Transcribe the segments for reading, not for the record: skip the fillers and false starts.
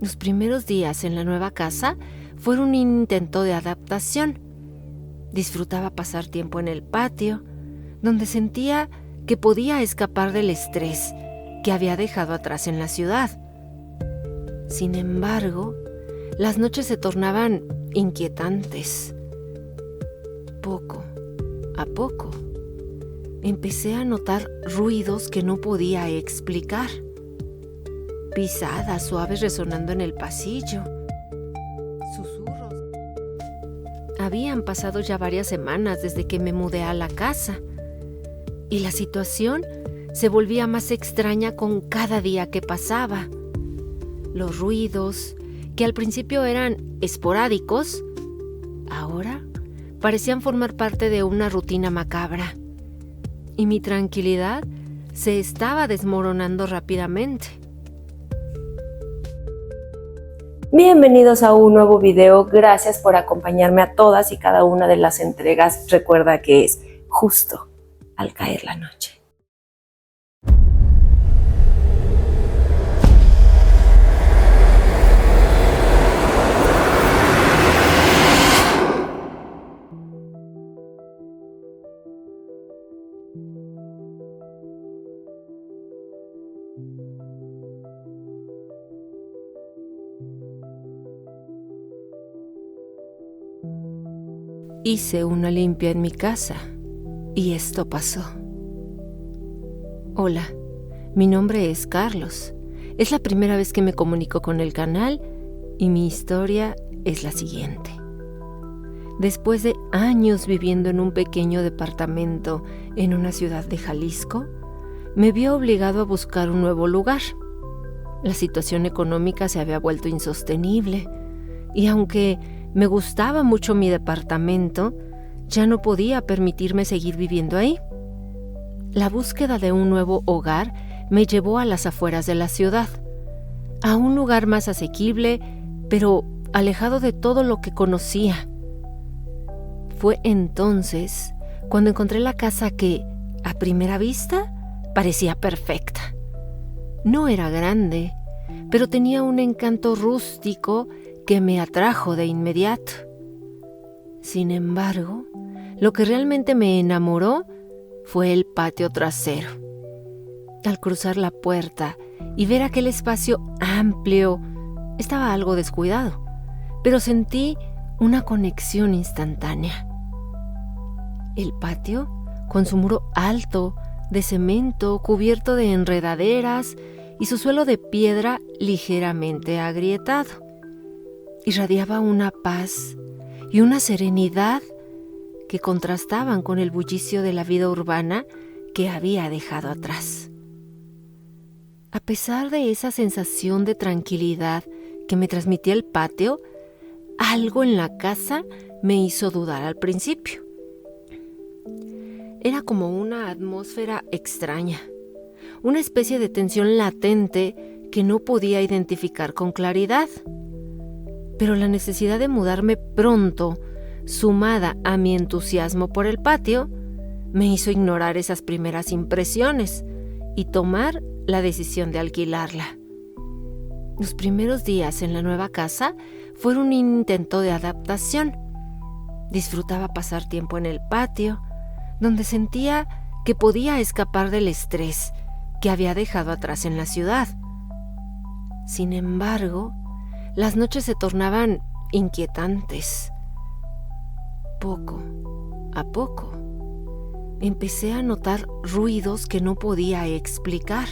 Los primeros días en la nueva casa fueron un intento de adaptación. Disfrutaba pasar tiempo en el patio, donde sentía que podía escapar del estrés que había dejado atrás en la ciudad. Sin embargo, las noches se tornaban inquietantes. Poco a poco, empecé a notar ruidos que no podía explicar. Pisadas suaves resonando en el pasillo. Susurros. Habían pasado ya varias semanas desde que me mudé a la casa, y la situación se volvía más extraña con cada día que pasaba. Los ruidos, que al principio eran esporádicos, ahora parecían formar parte de una rutina macabra, y mi tranquilidad se estaba desmoronando rápidamente. Bienvenidos a un nuevo video. Gracias por acompañarme a todas y cada una de las entregas. Recuerda que es justo al caer la noche. Hice una limpia en mi casa y esto pasó. Hola, mi nombre es Carlos. Es la primera vez que me comunico con el canal y mi historia es la siguiente. Después de años viviendo en un pequeño departamento en una ciudad de Jalisco, me vi obligado a buscar un nuevo lugar. La situación económica se había vuelto insostenible y aunque me gustaba mucho mi departamento, ya no podía permitirme seguir viviendo ahí. La búsqueda de un nuevo hogar me llevó a las afueras de la ciudad, a un lugar más asequible, pero alejado de todo lo que conocía. Fue entonces cuando encontré la casa que, a primera vista, parecía perfecta. No era grande, pero tenía un encanto rústico que me atrajo de inmediato. Sin embargo, lo que realmente me enamoró fue el patio trasero. Al cruzar la puerta y ver aquel espacio amplio, estaba algo descuidado, pero sentí una conexión instantánea. El patio, con su muro alto, de cemento, cubierto de enredaderas y su suelo de piedra ligeramente agrietado, irradiaba una paz y una serenidad que contrastaban con el bullicio de la vida urbana que había dejado atrás. A pesar de esa sensación de tranquilidad que me transmitía el patio, algo en la casa me hizo dudar al principio. Era como una atmósfera extraña, una especie de tensión latente que no podía identificar con claridad. Pero la necesidad de mudarme pronto, sumada a mi entusiasmo por el patio, me hizo ignorar esas primeras impresiones y tomar la decisión de alquilarla. Los primeros días en la nueva casa fueron un intento de adaptación. Disfrutaba pasar tiempo en el patio, donde sentía que podía escapar del estrés que había dejado atrás en la ciudad. Sin embargo, las noches se tornaban inquietantes. Poco a poco, empecé a notar ruidos que no podía explicar.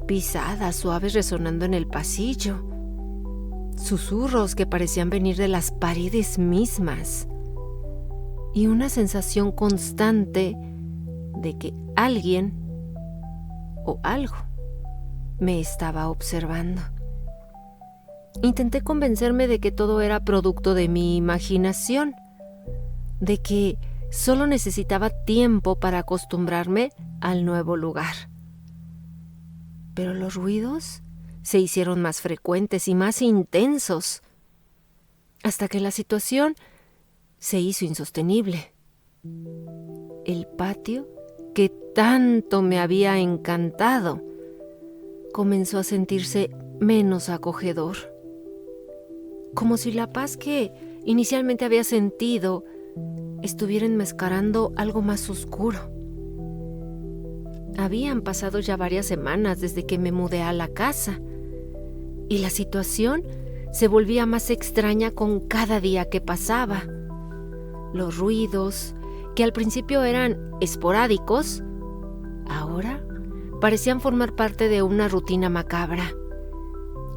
Pisadas suaves resonando en el pasillo. Susurros que parecían venir de las paredes mismas. Y una sensación constante de que alguien o algo me estaba observando. Intenté convencerme de que todo era producto de mi imaginación, de que solo necesitaba tiempo para acostumbrarme al nuevo lugar. Pero los ruidos se hicieron más frecuentes y más intensos, hasta que la situación se hizo insostenible. El patio, que tanto me había encantado, comenzó a sentirse menos acogedor. Como si la paz que inicialmente había sentido estuviera enmascarando algo más oscuro. Habían pasado ya varias semanas desde que me mudé a la casa y la situación se volvía más extraña con cada día que pasaba. Los ruidos, que al principio eran esporádicos, ahora parecían formar parte de una rutina macabra,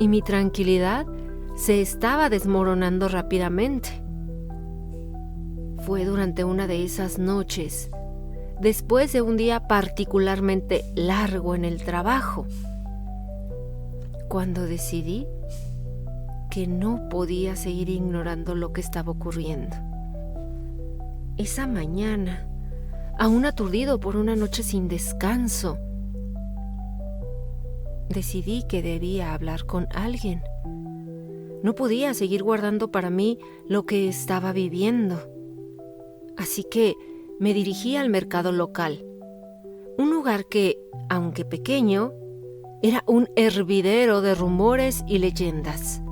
y mi tranquilidad se estaba desmoronando rápidamente. Fue durante una de esas noches, después de un día particularmente largo en el trabajo, cuando decidí que no podía seguir ignorando lo que estaba ocurriendo. Esa mañana, aún aturdido por una noche sin descanso, decidí que debía hablar con alguien. No podía seguir guardando para mí lo que estaba viviendo. Así que me dirigí al mercado local, un lugar que, aunque pequeño, era un hervidero de rumores y leyendas.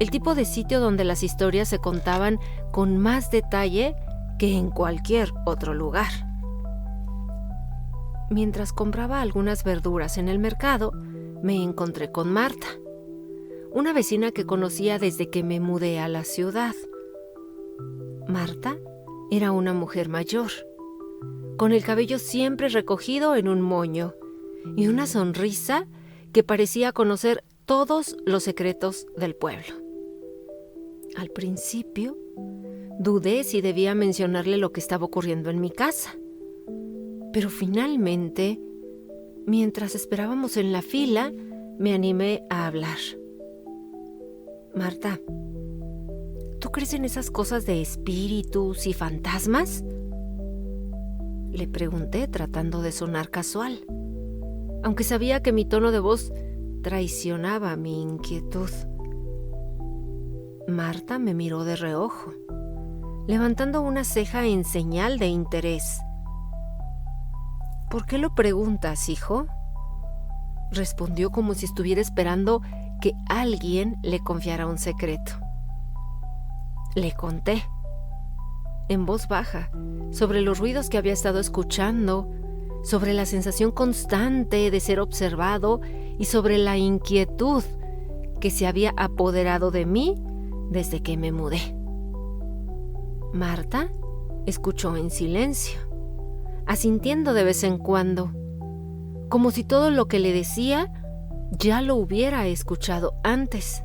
El tipo de sitio donde las historias se contaban con más detalle que en cualquier otro lugar. Mientras compraba algunas verduras en el mercado, me encontré con Marta, una vecina que conocía desde que me mudé a la ciudad. Marta era una mujer mayor, con el cabello siempre recogido en un moño y una sonrisa que parecía conocer todos los secretos del pueblo. Al principio, dudé si debía mencionarle lo que estaba ocurriendo en mi casa, pero finalmente, mientras esperábamos en la fila, me animé a hablar. Marta, ¿tú crees en esas cosas de espíritus y fantasmas? Le pregunté tratando de sonar casual, aunque sabía que mi tono de voz traicionaba mi inquietud. Marta me miró de reojo, levantando una ceja en señal de interés. ¿Por qué lo preguntas, hijo?, respondió como si estuviera esperando que alguien le confiara un secreto. Le conté, en voz baja, sobre los ruidos que había estado escuchando, sobre la sensación constante de ser observado y sobre la inquietud que se había apoderado de mí desde que me mudé. Marta escuchó en silencio, asintiendo de vez en cuando, como si todo lo que le decía ya lo hubiera escuchado antes.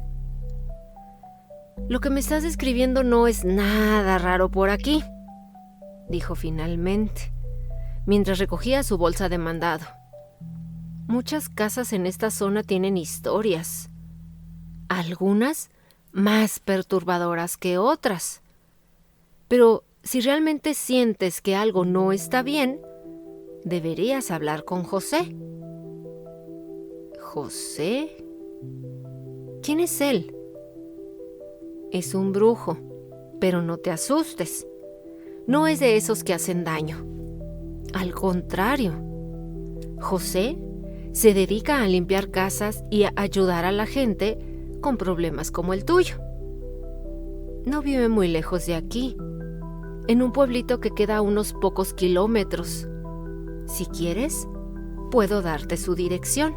Lo que me estás describiendo no es nada raro por aquí, dijo finalmente, mientras recogía su bolsa de mandado. Muchas casas en esta zona tienen historias, algunas más perturbadoras que otras. Pero si realmente sientes que algo no está bien, deberías hablar con José. ¿José? ¿Quién es él? Es un brujo, pero no te asustes. No es de esos que hacen daño. Al contrario, José se dedica a limpiar casas y a ayudar a la gente con problemas como el tuyo. No vive muy lejos de aquí, en un pueblito que queda a unos pocos kilómetros. Si quieres, puedo darte su dirección.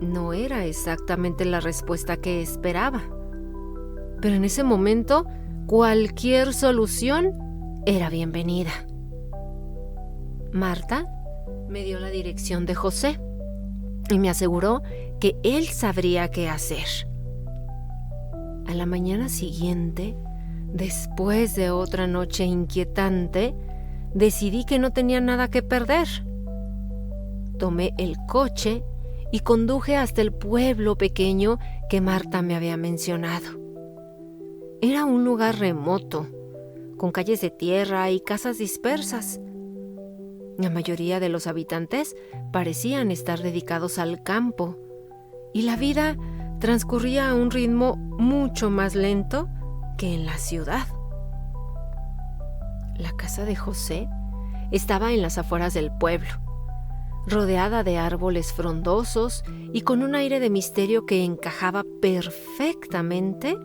No era exactamente la respuesta que esperaba, pero en ese momento cualquier solución era bienvenida. Marta me dio la dirección de José y me aseguró que él sabría qué hacer. A la mañana siguiente, después de otra noche inquietante, decidí que no tenía nada que perder. Tomé el coche y conduje hasta el pueblo pequeño que Marta me había mencionado. Era un lugar remoto, con calles de tierra y casas dispersas. La mayoría de los habitantes parecían estar dedicados al campo, y la vida transcurría a un ritmo mucho más lento que en la ciudad. La casa de José estaba en las afueras del pueblo, rodeada de árboles frondosos y con un aire de misterio que encajaba perfectamente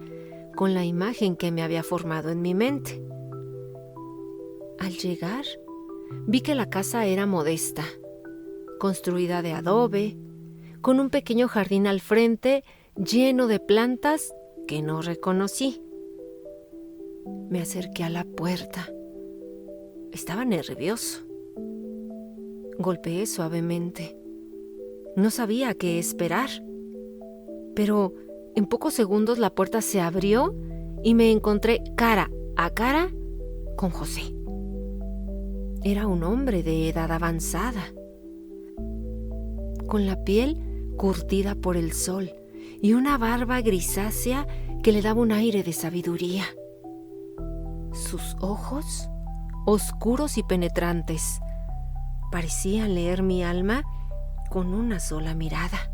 con la imagen que me había formado en mi mente. Al llegar, vi que la casa era modesta, construida de adobe, con un pequeño jardín al frente lleno de plantas que no reconocí. Me acerqué a la puerta. Estaba nervioso. Golpeé suavemente. No sabía qué esperar, pero en pocos segundos la puerta se abrió y me encontré cara a cara con José. Era un hombre de edad avanzada, con la piel curtida por el sol y una barba grisácea que le daba un aire de sabiduría. Sus ojos, oscuros y penetrantes, parecían leer mi alma con una sola mirada.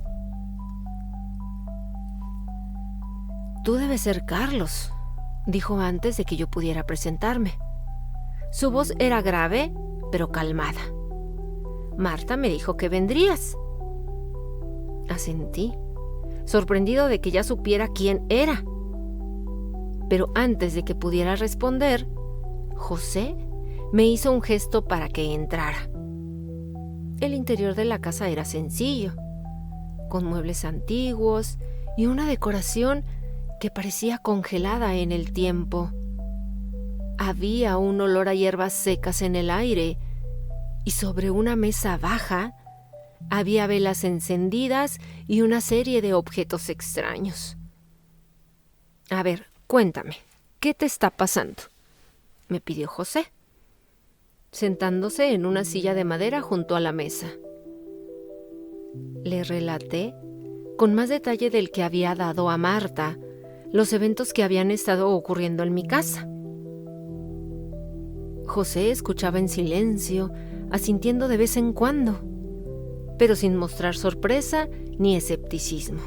«Tú debes ser Carlos», dijo antes de que yo pudiera presentarme. Su voz era grave, pero calmada. «Marta me dijo que vendrías». Asentí, sorprendido de que ya supiera quién era. Pero antes de que pudiera responder, José me hizo un gesto para que entrara. El interior de la casa era sencillo, con muebles antiguos y una decoración que parecía congelada en el tiempo. Había un olor a hierbas secas en el aire y sobre una mesa baja había velas encendidas y una serie de objetos extraños. «A ver, cuéntame, ¿qué te está pasando?», me pidió José, sentándose en una silla de madera junto a la mesa. Le relaté, con más detalle del que había dado a Marta, los eventos que habían estado ocurriendo en mi casa. José escuchaba en silencio, asintiendo de vez en cuando, pero sin mostrar sorpresa ni escepticismo.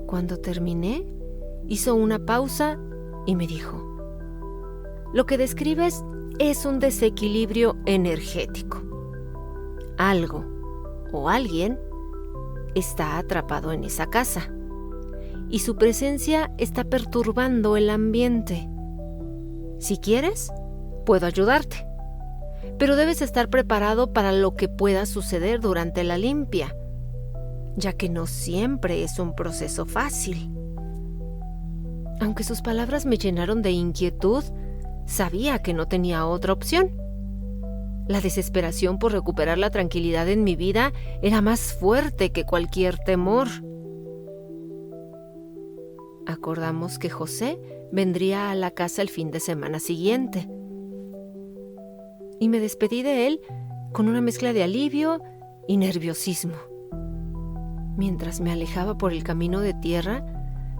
Cuando terminé, hizo una pausa y me dijo: «Lo que describes es un desequilibrio energético. Algo o alguien está atrapado en esa casa y su presencia está perturbando el ambiente. Si quieres, puedo ayudarte, pero debes estar preparado para lo que pueda suceder durante la limpia, ya que no siempre es un proceso fácil». Aunque sus palabras me llenaron de inquietud, sabía que no tenía otra opción. La desesperación por recuperar la tranquilidad en mi vida era más fuerte que cualquier temor. Acordamos que José vendría a la casa el fin de semana siguiente, y me despedí de él con una mezcla de alivio y nerviosismo. Mientras me alejaba por el camino de tierra,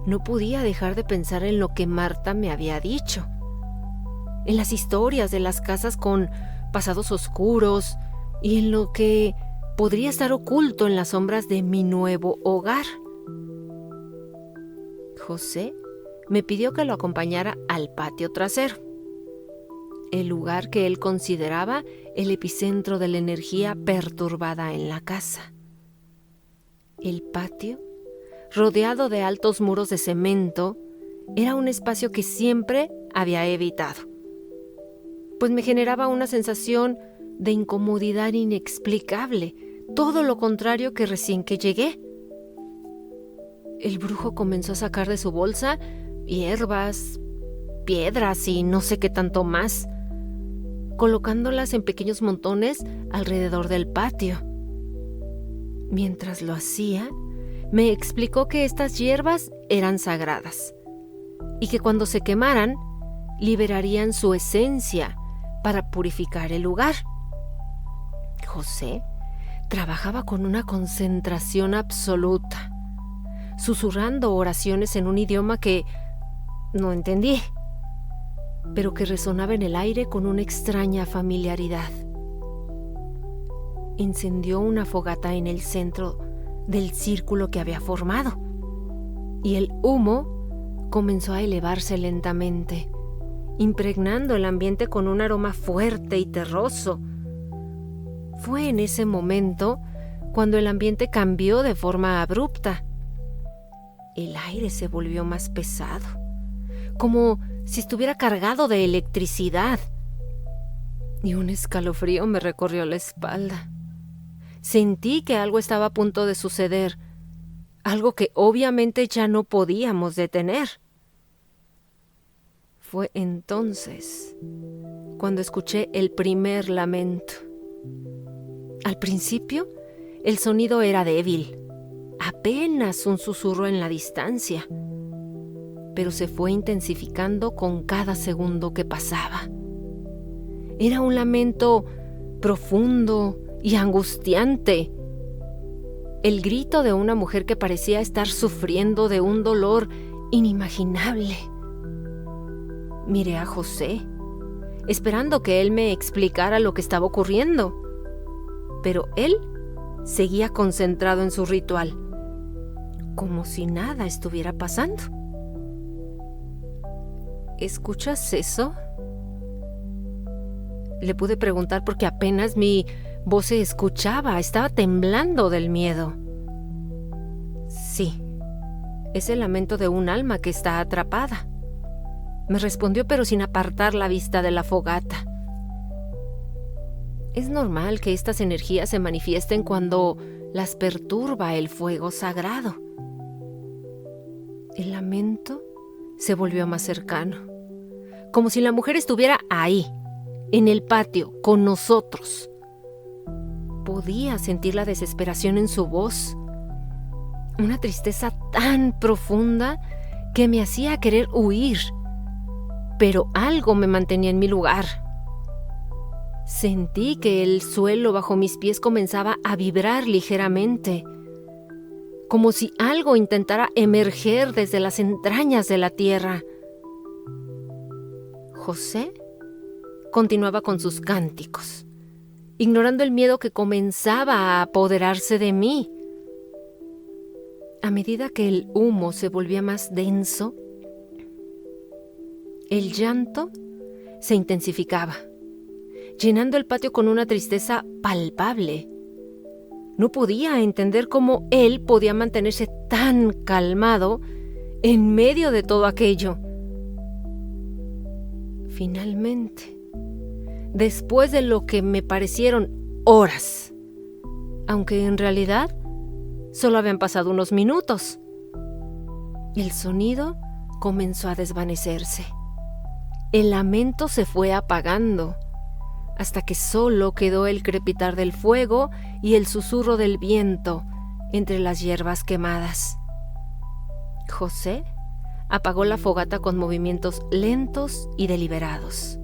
no podía dejar de pensar en lo que Marta me había dicho, en las historias de las casas con pasados oscuros y en lo que podría estar oculto en las sombras de mi nuevo hogar. José me pidió que lo acompañara al patio trasero, el lugar que él consideraba el epicentro de la energía perturbada en la casa. El patio, rodeado de altos muros de cemento, era un espacio que siempre había evitado, pues me generaba una sensación de incomodidad inexplicable, todo lo contrario que recién que llegué. El brujo comenzó a sacar de su bolsa hierbas, piedras y no sé qué tanto más, colocándolas en pequeños montones alrededor del patio. Mientras lo hacía, me explicó que estas hierbas eran sagradas y que cuando se quemaran, liberarían su esencia para purificar el lugar. José trabajaba con una concentración absoluta, susurrando oraciones en un idioma que no entendí, pero que resonaba en el aire con una extraña familiaridad. Encendió una fogata en el centro del círculo que había formado, y el humo comenzó a elevarse lentamente, impregnando el ambiente con un aroma fuerte y terroso. Fue en ese momento cuando el ambiente cambió de forma abrupta. El aire se volvió más pesado, como si estuviera cargado de electricidad. Y un escalofrío me recorrió la espalda. Sentí que algo estaba a punto de suceder, algo que obviamente ya no podíamos detener. Fue entonces cuando escuché el primer lamento. Al principio, el sonido era débil, apenas un susurro en la distancia, pero se fue intensificando con cada segundo que pasaba. Era un lamento profundo y angustiante. El grito de una mujer que parecía estar sufriendo de un dolor inimaginable. Miré a José, esperando que él me explicara lo que estaba ocurriendo, pero él seguía concentrado en su ritual, como si nada estuviera pasando. ¿Escuchas eso?, le pude preguntar porque apenas mi voz se escuchaba, estaba temblando del miedo. Sí, es el lamento de un alma que está atrapada, me respondió, pero sin apartar la vista de la fogata. Es normal que estas energías se manifiesten cuando las perturba el fuego sagrado. El lamento se volvió más cercano, como si la mujer estuviera ahí, en el patio, con nosotros. Podía sentir la desesperación en su voz, una tristeza tan profunda que me hacía querer huir, pero algo me mantenía en mi lugar. Sentí que el suelo bajo mis pies comenzaba a vibrar ligeramente, como si algo intentara emerger desde las entrañas de la tierra. José continuaba con sus cánticos, ignorando el miedo que comenzaba a apoderarse de mí. A medida que el humo se volvía más denso, el llanto se intensificaba, llenando el patio con una tristeza palpable. No podía entender cómo él podía mantenerse tan calmado en medio de todo aquello. Finalmente, después de lo que me parecieron horas, aunque en realidad solo habían pasado unos minutos, el sonido comenzó a desvanecerse. El lamento se fue apagando, hasta que solo quedó el crepitar del fuego y el susurro del viento entre las hierbas quemadas. José apagó la fogata con movimientos lentos y deliberados,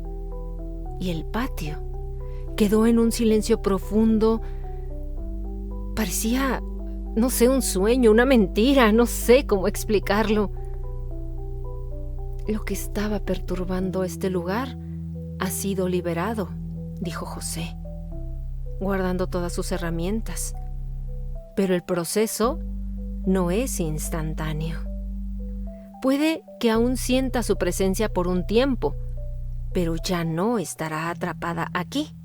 y el patio quedó en un silencio profundo. Parecía, no sé, un sueño, una mentira, no sé cómo explicarlo. Lo que estaba perturbando este lugar ha sido liberado, dijo José, guardando todas sus herramientas. Pero el proceso no es instantáneo. Puede que aún sienta su presencia por un tiempo, pero ya no estará atrapada aquí.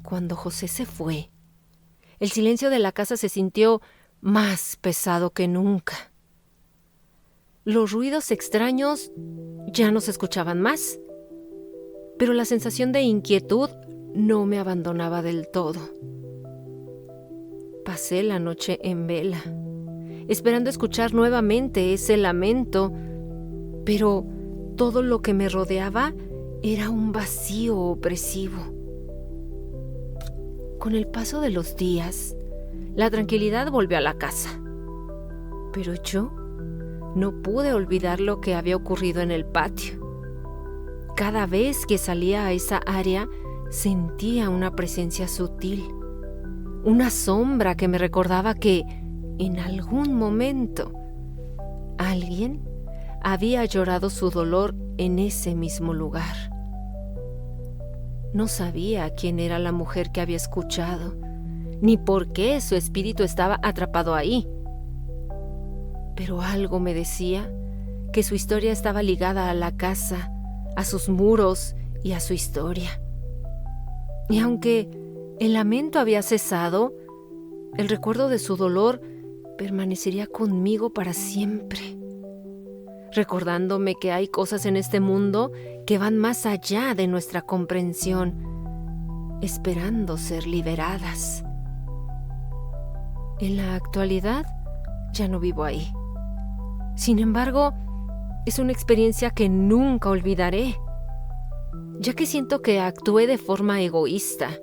Cuando José se fue, el silencio de la casa se sintió más pesado que nunca. Los ruidos extraños ya no se escuchaban más, pero la sensación de inquietud no me abandonaba del todo. Pasé la noche en vela, esperando escuchar nuevamente ese lamento, pero todo lo que me rodeaba era un vacío opresivo. Con el paso de los días, la tranquilidad volvió a la casa, pero yo no pude olvidar lo que había ocurrido en el patio. Cada vez que salía a esa área, sentía una presencia sutil, una sombra que me recordaba que, en algún momento, alguien había llorado su dolor en ese mismo lugar. No sabía quién era la mujer que había escuchado, ni por qué su espíritu estaba atrapado ahí. Pero algo me decía que su historia estaba ligada a la casa, a sus muros y a su historia. Y aunque el lamento había cesado, el recuerdo de su dolor permanecería conmigo para siempre, recordándome que hay cosas en este mundo que van más allá de nuestra comprensión, esperando ser liberadas. En la actualidad, ya no vivo ahí. Sin embargo, es una experiencia que nunca olvidaré, ya que siento que actué de forma egoísta.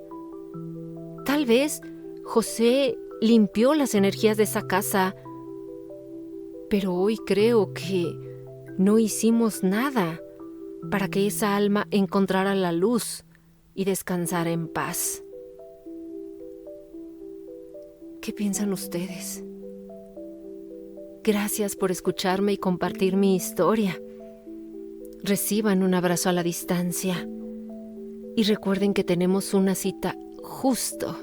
Tal vez José limpió las energías de esa casa, pero hoy creo que no hicimos nada para que esa alma encontrara la luz y descansara en paz. ¿Qué piensan ustedes? Gracias por escucharme y compartir mi historia. Reciban un abrazo a la distancia y recuerden que tenemos una cita justo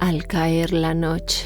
al caer la noche.